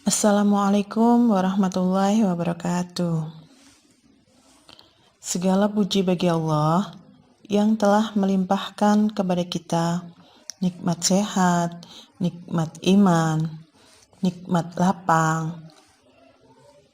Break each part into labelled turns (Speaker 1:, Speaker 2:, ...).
Speaker 1: Assalamualaikum warahmatullahi wabarakatuh. Segala puji bagi Allah yang telah melimpahkan kepada kita nikmat sehat, nikmat iman, nikmat lapang,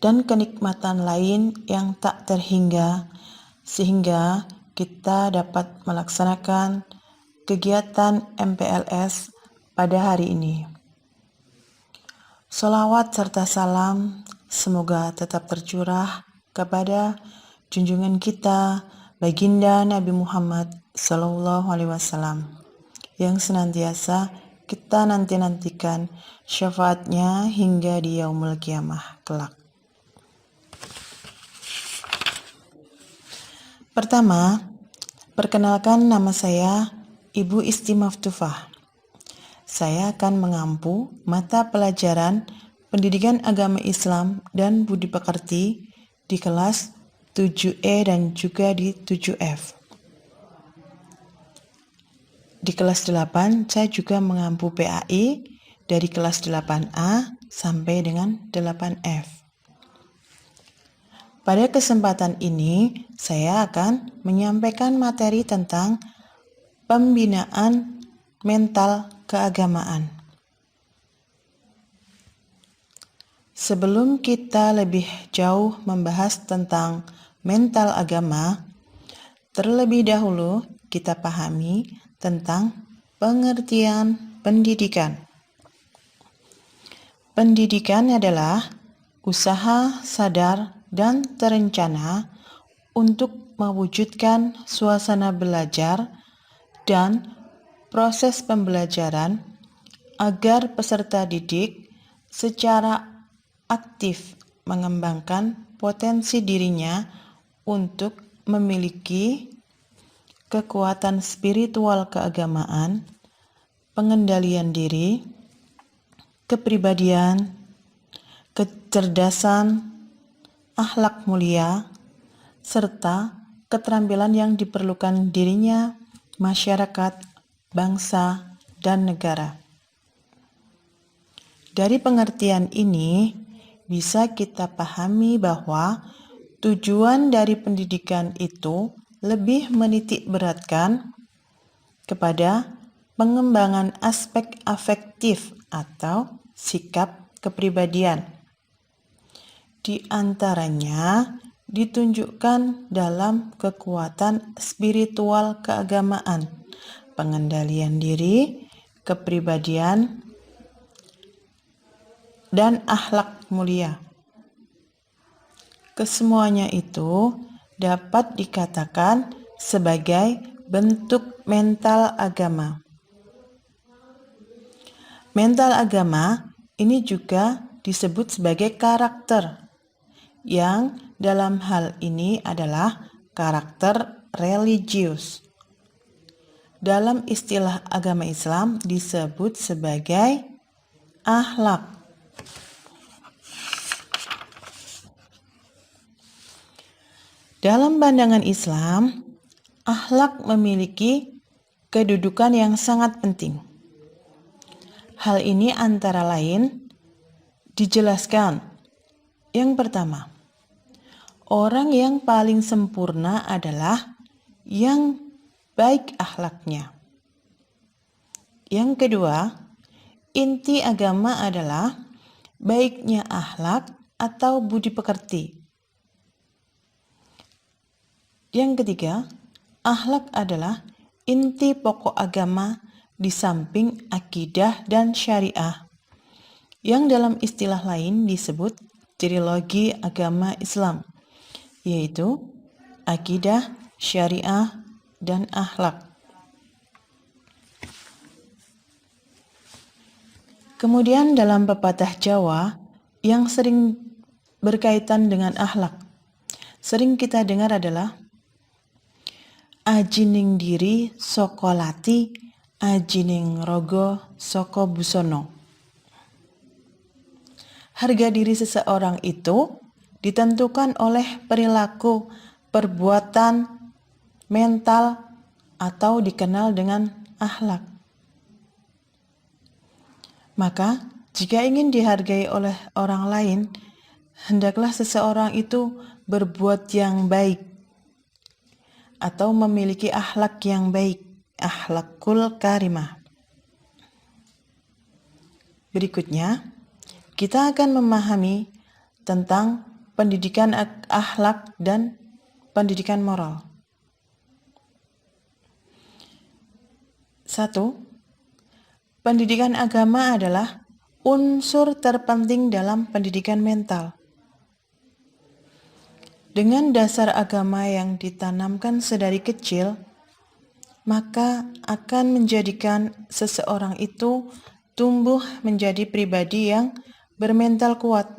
Speaker 1: dan kenikmatan lain yang tak terhingga sehingga kita dapat melaksanakan kegiatan MPLS pada hari ini. Sholawat serta salam semoga tetap tercurah kepada junjungan kita Baginda Nabi Muhammad SAW yang senantiasa kita nantikan syafaatnya hingga di yaumul kiamah kelak. Pertama, perkenalkan nama saya Ibu Isti Maftufah. Saya akan mengampu mata pelajaran Pendidikan Agama Islam dan Budi Pekerti di kelas 7E dan juga di 7F. Di kelas 8 saya juga mengampu PAI dari kelas 8A sampai dengan 8F. Pada kesempatan ini saya akan menyampaikan materi tentang pembinaan mental keagamaan. Sebelum kita lebih jauh membahas tentang mental agama, terlebih dahulu kita pahami tentang pengertian pendidikan. Pendidikan adalah usaha sadar dan terencana untuk mewujudkan suasana belajar dan proses pembelajaran agar peserta didik secara aktif mengembangkan potensi dirinya untuk memiliki kekuatan spiritual keagamaan, pengendalian diri, kepribadian, kecerdasan, akhlak mulia, serta keterampilan yang diperlukan dirinya, masyarakat, bangsa, dan negara. Dari pengertian ini, bisa kita pahami bahwa tujuan dari pendidikan itu lebih menitik beratkan kepada pengembangan aspek afektif atau sikap kepribadian. Di antaranya ditunjukkan dalam kekuatan spiritual keagamaan, pengendalian diri, kepribadian, dan akhlak mulia. Kesemuanya itu dapat dikatakan sebagai bentuk mental agama. Mental agama ini juga disebut sebagai karakter, yang dalam hal ini adalah karakter religius. Dalam istilah agama Islam disebut sebagai akhlak. Dalam pandangan Islam, akhlak memiliki kedudukan yang sangat penting. Hal ini antara lain dijelaskan. Yang pertama, orang yang paling sempurna adalah yang baik akhlaknya. Yang kedua, inti agama adalah baiknya akhlak atau budi pekerti. Yang ketiga, akhlak adalah inti pokok agama di samping akidah dan syariah, yang dalam istilah lain disebut trilogi agama Islam, yaitu akidah, syariah, dan akhlak. Kemudian dalam pepatah Jawa yang sering berkaitan dengan akhlak, sering kita dengar adalah ajining diri saka lati, ajining rogo saka busono. Harga diri seseorang itu ditentukan oleh perilaku, perbuatan, mental, atau dikenal dengan akhlak. Maka Jika ingin dihargai oleh orang lain, hendaklah seseorang itu berbuat yang baik atau memiliki akhlak yang baik, akhlakul karimah. Berikutnya, kita akan memahami tentang pendidikan akhlak dan pendidikan moral. 1. Pendidikan agama adalah unsur terpenting dalam pendidikan mental. Dengan dasar agama yang ditanamkan sedari kecil, maka akan menjadikan seseorang itu tumbuh menjadi pribadi yang bermental kuat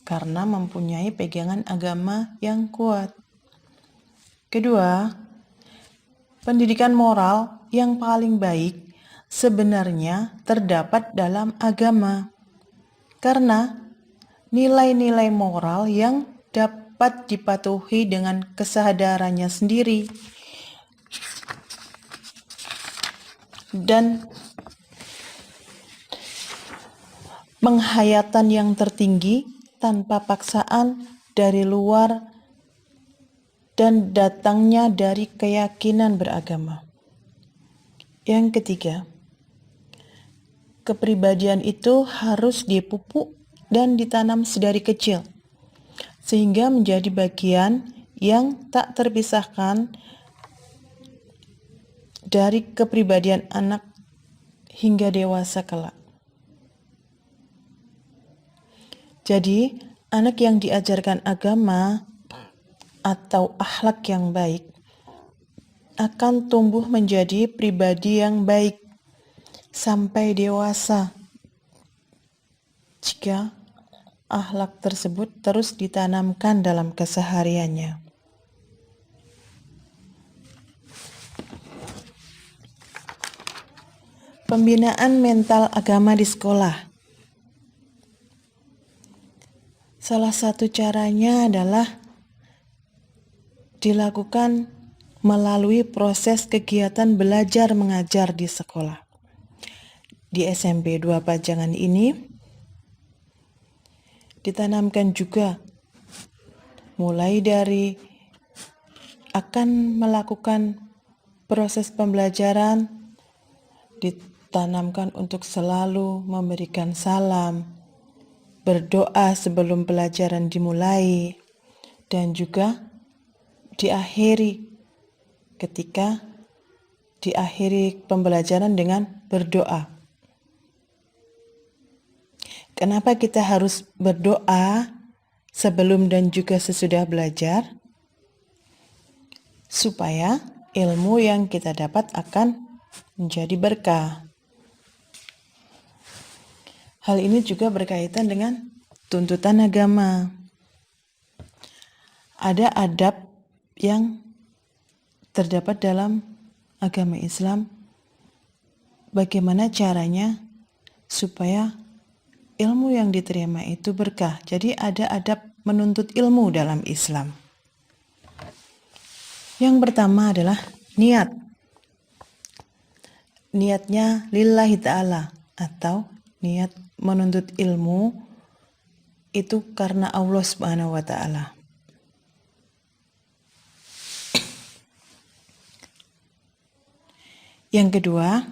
Speaker 1: karena mempunyai pegangan agama yang kuat. Kedua, pendidikan moral yang paling baik sebenarnya terdapat dalam agama, karena nilai-nilai moral yang dapat dipatuhi dengan kesadarannya sendiri dan penghayatan yang tertinggi tanpa paksaan dari luar dan datangnya dari keyakinan beragama. Yang ketiga, kepribadian itu harus dipupuk dan ditanam sedari kecil, sehingga menjadi bagian yang tak terpisahkan dari kepribadian anak hingga dewasa kelak. Jadi, anak yang diajarkan agama atau akhlak yang baik akan tumbuh menjadi pribadi yang baik sampai dewasa jika akhlak tersebut terus ditanamkan dalam kesehariannya. Pembinaan mental agama di sekolah. Salah satu caranya adalah dilakukan melalui proses kegiatan belajar mengajar di sekolah. Di SMP 2 Pajangan ini ditanamkan juga mulai dari akan melakukan proses pembelajaran, ditanamkan untuk selalu memberikan salam, berdoa sebelum pelajaran dimulai, dan juga ketika diakhiri pembelajaran dengan berdoa. Kenapa kita harus berdoa sebelum dan juga sesudah belajar? Supaya ilmu yang kita dapat akan menjadi berkah. Hal ini juga berkaitan dengan tuntutan agama. Ada adab yang terdapat dalam agama Islam. Bagaimana caranya supaya ilmu yang diterima itu berkah. Jadi ada adab menuntut ilmu dalam Islam. Yang pertama adalah niat. Niatnya lillahi ta'ala atau niat menuntut ilmu itu karena Allah Subhanahu wa ta'ala. Yang kedua,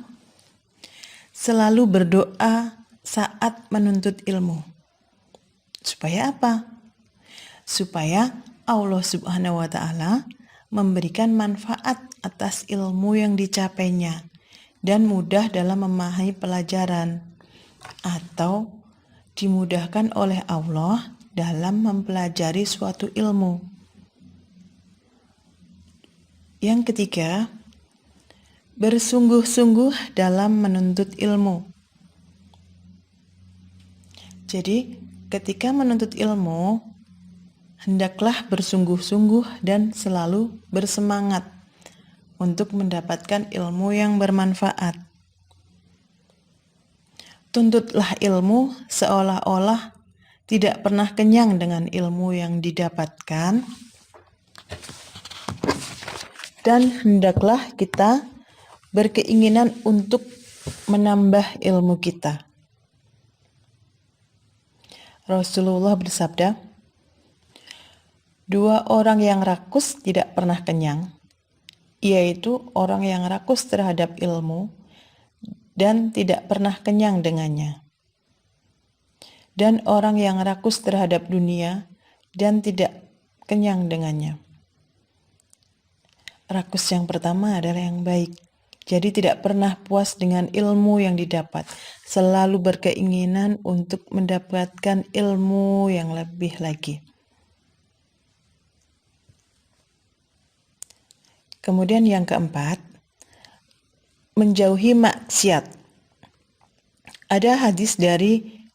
Speaker 1: selalu berdoa saat menuntut ilmu. Supaya apa? Supaya Allah Subhanahu wa ta'ala memberikan manfaat atas ilmu yang dicapainya dan mudah dalam memahami pelajaran, atau dimudahkan oleh Allah dalam mempelajari suatu ilmu. Yang ketiga, bersungguh-sungguh dalam menuntut ilmu. Jadi, ketika menuntut ilmu, hendaklah bersungguh-sungguh dan selalu bersemangat untuk mendapatkan ilmu yang bermanfaat. Tuntutlah ilmu seolah-olah tidak pernah kenyang dengan ilmu yang didapatkan, dan hendaklah kita berkeinginan untuk menambah ilmu kita. Rasulullah bersabda, "Dua orang yang rakus tidak pernah kenyang, yaitu orang yang rakus terhadap ilmu dan tidak pernah kenyang dengannya, dan orang yang rakus terhadap dunia dan tidak kenyang dengannya." Rakus yang pertama adalah yang baik. Jadi tidak pernah puas dengan ilmu yang didapat, selalu berkeinginan untuk mendapatkan ilmu yang lebih lagi. Kemudian yang keempat, menjauhi maksiat. Ada hadis dari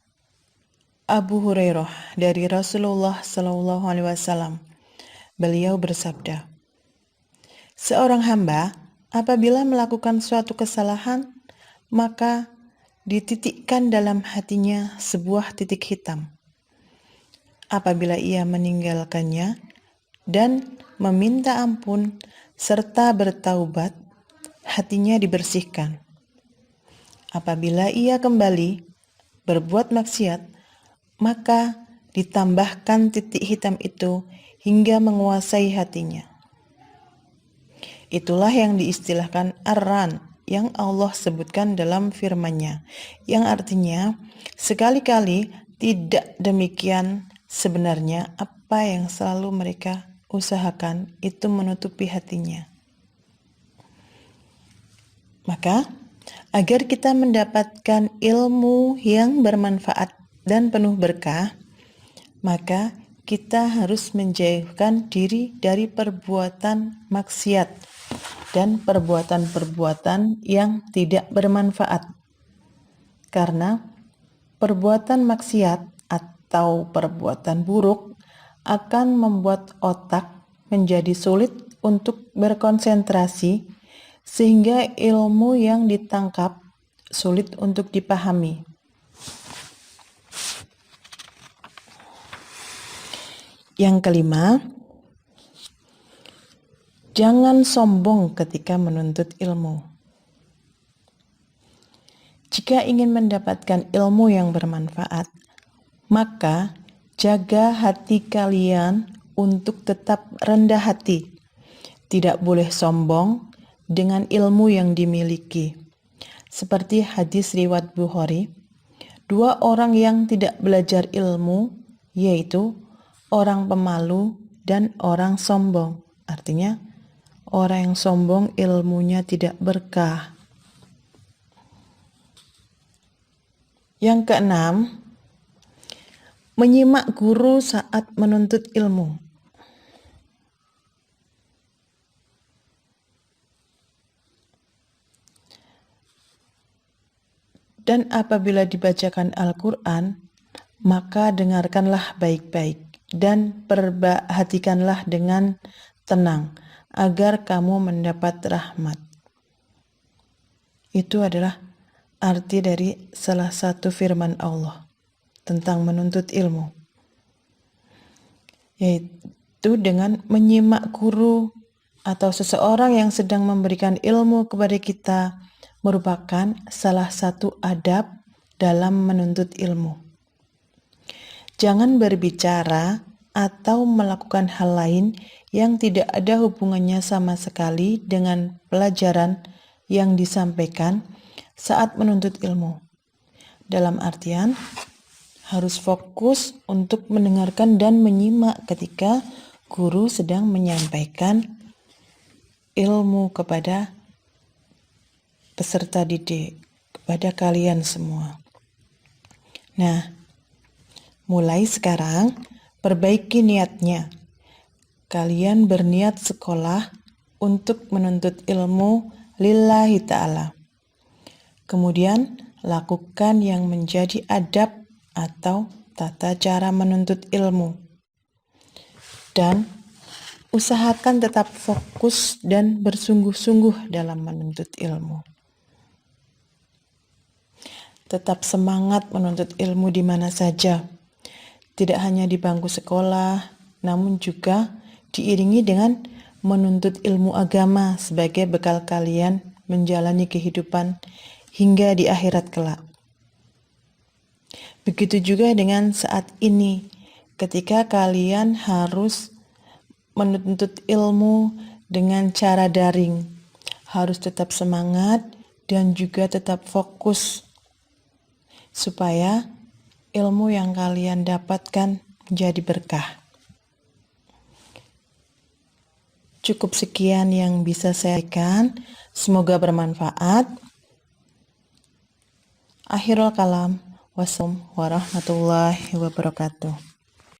Speaker 1: Abu Hurairah dari Rasulullah SAW. Beliau bersabda, "Seorang hamba apabila melakukan suatu kesalahan, maka dititikkan dalam hatinya sebuah titik hitam. Apabila ia meninggalkannya dan meminta ampun serta bertaubat, hatinya dibersihkan. Apabila ia kembali berbuat maksiat, maka ditambahkan titik hitam itu hingga menguasai hatinya. Itulah yang diistilahkan ar-ran yang Allah sebutkan dalam firman-Nya, yang artinya sekali-kali tidak demikian. Sebenarnya apa yang selalu mereka usahakan itu menutupi hatinya. Maka agar kita mendapatkan ilmu yang bermanfaat dan penuh berkah, maka kita harus menjauhkan diri dari perbuatan maksiat dan perbuatan-perbuatan yang tidak bermanfaat. Karena perbuatan maksiat atau perbuatan buruk akan membuat otak menjadi sulit untuk berkonsentrasi, sehingga ilmu yang ditangkap sulit untuk dipahami. Yang kelima, jangan sombong ketika menuntut ilmu. Jika ingin mendapatkan ilmu yang bermanfaat, maka jaga hati kalian untuk tetap rendah hati. Tidak boleh sombong dengan ilmu yang dimiliki. Seperti hadis riwayat Bukhari, dua orang yang tidak belajar ilmu, yaitu orang pemalu dan orang sombong. Artinya, orang yang sombong ilmunya tidak berkah. Yang keenam, menyimak guru saat menuntut ilmu. Dan apabila dibacakan Al-Quran, maka dengarkanlah baik-baik dan perhatikanlah dengan tenang agar kamu mendapat rahmat. Itu adalah arti dari salah satu firman Allah tentang menuntut ilmu, yaitu dengan menyimak guru atau seseorang yang sedang memberikan ilmu kepada kita merupakan salah satu adab dalam menuntut ilmu. Jangan berbicara atau melakukan hal lain yang tidak ada hubungannya sama sekali dengan pelajaran yang disampaikan saat menuntut ilmu. Dalam artian, harus fokus untuk mendengarkan dan menyimak ketika guru sedang menyampaikan ilmu kepada peserta didik, kepada kalian semua. Nah, mulai sekarang perbaiki niatnya. Kalian berniat sekolah untuk menuntut ilmu lillahi ta'ala. Kemudian lakukan yang menjadi adab atau tata cara menuntut ilmu. Dan usahakan tetap fokus dan bersungguh-sungguh dalam menuntut ilmu. Tetap semangat menuntut ilmu di mana saja. Tidak hanya di bangku sekolah, namun juga diiringi dengan menuntut ilmu agama sebagai bekal kalian menjalani kehidupan hingga di akhirat kelak. Begitu juga dengan saat ini, ketika kalian harus menuntut ilmu dengan cara daring, harus tetap semangat dan juga tetap fokus supaya ilmu yang kalian dapatkan menjadi berkah. Cukup sekian yang bisa saya sampaikan, semoga bermanfaat. Akhirul kalam, wassalamualaikum warahmatullahi wabarakatuh.